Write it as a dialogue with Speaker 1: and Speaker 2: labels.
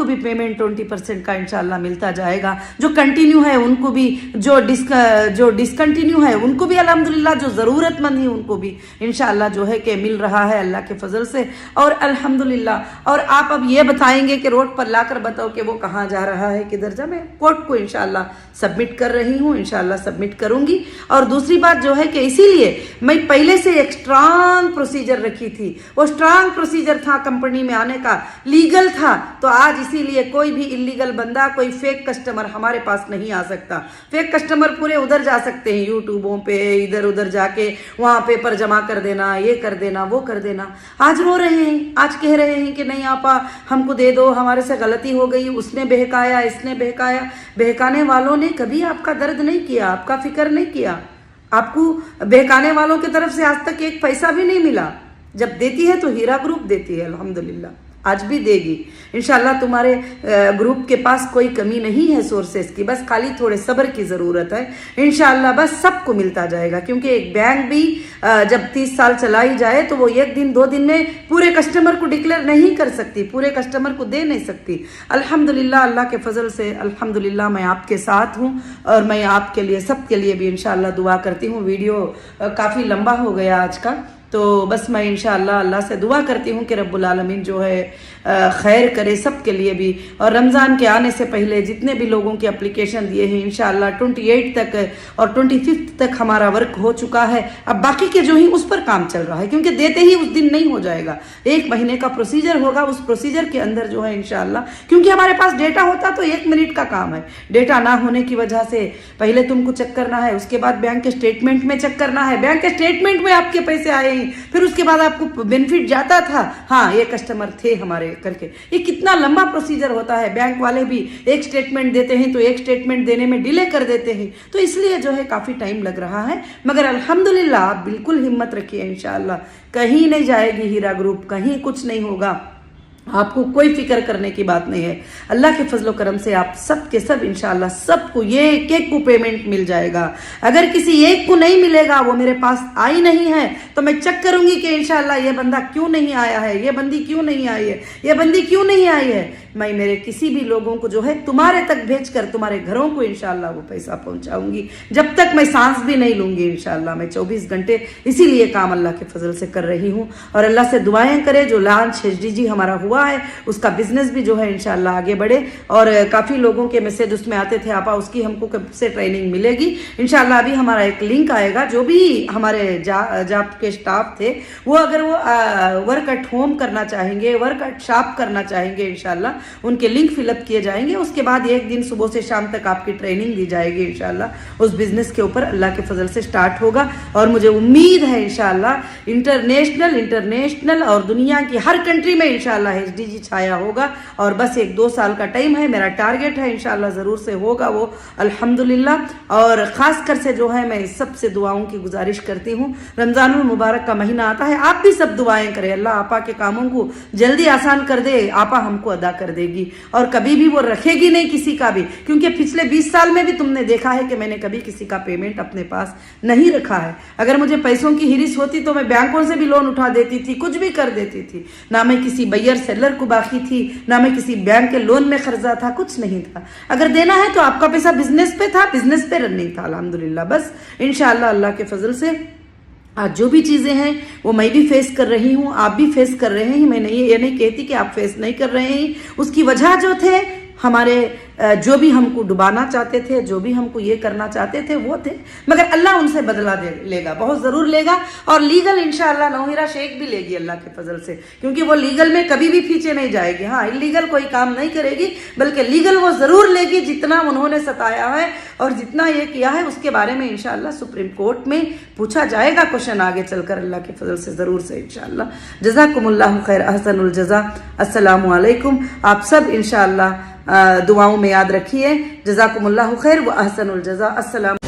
Speaker 1: भी पेमेंट 20% का इंशाल्लाह मिलता जाएगा। जो कंटिन्यू है उनको भी, जो डिसकंटिन्यू है उनको भी अल्हम्दुलिल्लाह, जो ज़रूरतमंद है उनको भी इंशाल्लाह जो है कि मिल रहा है अल्लाह के फजल से। और अल्हम्दुलिल्लाह, और आप अब ये बताएंगे कि रोड पर लाकर बताओ कि वो कहाँ जा रहा है, किधर जा। मैं कोर्ट को इंशाल्लाह सबमिट कर रही हूँ, इंशाल्लाह सबमिट करूंगी। और दूसरी बात जो है कि इसीलिए मैं पहले से एक स्ट्रांग प्रोसीजर रखी थी। वो स्ट्रांग प्रोसीजर था कंपनी में आने का, लीगल था। तो आज इसीलिए कोई भी इलीगल बंदा, कोई फेक कस्टमर हमारे पास नहीं आ सकता। फेक कस्टमर पूरे उधर जा सकते हैं, यूट्यूबों पे इधर उधर जाके वहाँ पेपर जमा कर देना, ये कर देना, वो कर देना। आज रो रहे हैं, आज कह रहे हैं कि नहीं आपा हमको दे दो, हमारे से गलती हो गई, उसने बहकाया, इसने बहकाया। बहकाने वालों ने कभी आपका दर्द नहीं किया, आपका फिक्र नहीं किया। आपको बहकाने वालों की तरफ से आज तक एक पैसा भी नहीं मिला। जब देती है तो हीरा ग्रुप देती है, अल्हम्दुलिल्लाह, आज भी देगी इंशाल्लाह। तुम्हारे ग्रुप के पास कोई कमी नहीं है सोर्सेस की, बस खाली थोड़े सब्र की ज़रूरत है इंशाल्लाह। बस सबको मिलता जाएगा, क्योंकि एक बैंक भी जब 30 साल चलाई जाए तो वो एक दिन 2 दिन में पूरे कस्टमर को डिक्लेयर नहीं कर सकती, पूरे कस्टमर को दे नहीं सकती। अल्हम्दुलिल्लाह, अल्लाह के फजल से अल्हम्दुलिल्लाह मैं आपके साथ हूँ और मैं आपके लिए, सबके लिए भी इंशाल्लाह दुआ करती हूँ। वीडियो काफ़ी लंबा हो गया आज का, तो बस मैं इंशाअल्लाह अल्लाह से दुआ करती हूँ कि रब्बुल आलमीन जो है खैर करे सबके लिए भी। और रमज़ान के आने से पहले जितने भी लोगों की एप्लीकेशन दिए हैं इंशाअल्लाह 28 तक और 25 तक हमारा वर्क हो चुका है। अब बाकी के जो ही उस पर काम चल रहा है, क्योंकि देते ही उस दिन नहीं हो जाएगा, 1 महीने का प्रोसीजर होगा। उस प्रोसीजर के अंदर जो है इंशाअल्लाह, क्योंकि हमारे पास डेटा होता तो 1 मिनट का काम है, डेटा ना होने की वजह से पहले तुमको चेक करना है, उसके बाद बैंक के स्टेटमेंट में चेक करना है, बैंक के स्टेटमेंट में आपके पैसे आए हैं, फिर उसके बाद आपको बेनिफिट जाता था, हाँ ये कस्टमर थे हमारे करके। ये कितना लंबा प्रोसीजर होता है। बैंक वाले भी एक स्टेटमेंट देते हैं तो एक स्टेटमेंट देने में डिले कर देते हैं, तो इसलिए जो है काफ़ी टाइम लग रहा है। मगर अल्हम्दुलिल्लाह आप बिल्कुल हिम्मत रखिए, इंशाअल्लाह कहीं नहीं जाएगी हीरा ग्रुप, कहीं कुछ नहीं होगा, आपको कोई फिक्र करने की बात नहीं है। अल्लाह के फजलो करम से आप सब के सब इंशाअल्लाह सबको ये एक को पेमेंट मिल जाएगा। अगर किसी एक को नहीं मिलेगा, वो मेरे पास आई नहीं है, तो मैं चेक करूंगी कि इंशाअल्लाह ये बंदा क्यों नहीं आया है, ये बंदी क्यों नहीं आई है, ये बंदी क्यों नहीं आई है। मैं मेरे किसी भी लोगों को जो है तुम्हारे तक भेजकर तुम्हारे घरों को इंशाअल्लाह वो पैसा पहुंचाऊंगी। जब तक मैं सांस भी नहीं लूंगी इंशाअल्लाह, मैं 24 घंटे इसीलिए काम अल्लाह के फजल से कर रही हूँ। और अल्लाह से दुआएं करे, जो लॉन्च HDG हमारा हुआ है उसका बिजनेस भी जो है इंशाल्लाह आगे बढ़े। और काफ़ी लोगों के मैसेज उसमें आते थे, आपा उसकी हमको कब से ट्रेनिंग मिलेगी। इंशाल्लाह अभी हमारा एक लिंक आएगा, जो भी हमारे जाप के स्टाफ थे वो अगर वो वर्क एट होम करना चाहेंगे, वर्क एट शॉप करना चाहेंगे, इंशाल्लाह उनके लिंक फिलअप किए जाएंगे। उसके बाद एक दिन सुबह से शाम तक आपकी ट्रेनिंग दी जाएगी इंशाल्लाह उस बिजनेस के ऊपर, अल्लाह के फजल से स्टार्ट होगा। और मुझे उम्मीद है इंशाल्लाह इंटरनेशनल और दुनिया की हर कंट्री में इंशाल्लाह HDG छाया होगा। और बस 1-2 साल का टाइम है, मेरा टारगेट है, इंशाल्लाह ज़रूर से होगा वो, अल्हम्दुलिल्लाह। और ख़ास कर से जो है मैं सबसे दुआओं की गुजारिश करती हूँ। रमज़ानुल मुबारक का महीना आता है, आप भी सब दुआएं करें, अल्लाह आपा के कामों को जल्दी आसान कर दे, आपा हमको अदा कर देगी। और कभी भी वो रखेगी नहीं किसी का भी, क्योंकि पिछले 20 साल में भी तुमने देखा है कि मैंने कभी किसी का पेमेंट अपने पास नहीं रखा है। अगर मुझे पैसों की हिरिस होती तो मैं बैंकों से भी लोन उठा देती थी, कुछ भी कर देती थी। ना मैं किसी बय्यर सेलर को बाकी थी, ना मैं किसी बैंक के लोन में कर्जा था, कुछ नहीं था। अगर देना है तो आपका पैसा बिजनेस पे था, बिजनेस पे रनिंग था, अल्हम्दुलिल्लाह। बस इंशाअल्लाह अल्लाह के फजल से आज जो भी चीज़ें हैं वो मैं भी फेस कर रही हूँ, आप भी फेस कर रहे हैं। मैं ये नहीं कहती कि आप फेस नहीं कर रहे हैं। उसकी वजह जो थे हमारे, जो भी हमको डुबाना चाहते थे, जो भी हमको ये करना चाहते थे वो थे, मगर अल्लाह उनसे बदला लेगा, बहुत ज़रूर लेगा। और लीगल इंशाअल्लाह नौहिरा शेख भी लेगी अल्लाह के फजल से, क्योंकि वो लीगल में कभी भी पीछे नहीं जाएगी। हाँ, इलीगल कोई काम नहीं करेगी, बल्कि लीगल वो ज़रूर लेगी। जितना उन्होंने सताया है और जितना ये किया है उसके बारे में इंशाअल्लाह सुप्रीम कोर्ट में पूछा जाएगा क्वेश्चन आगे चलकर, अल्लाह के फजल से ज़रूर से इंशाअल्लाह। जज़ाकुमुल्लाहु खैर, अहसनुल जज़ा। अस्सलामु अलैकुम। आप सब इंशाअल्लाह दुआओं में याद रखिए। जज़ाकुमुल्लाहु खैर व अहसनुल जज़ा। अस्सलाम।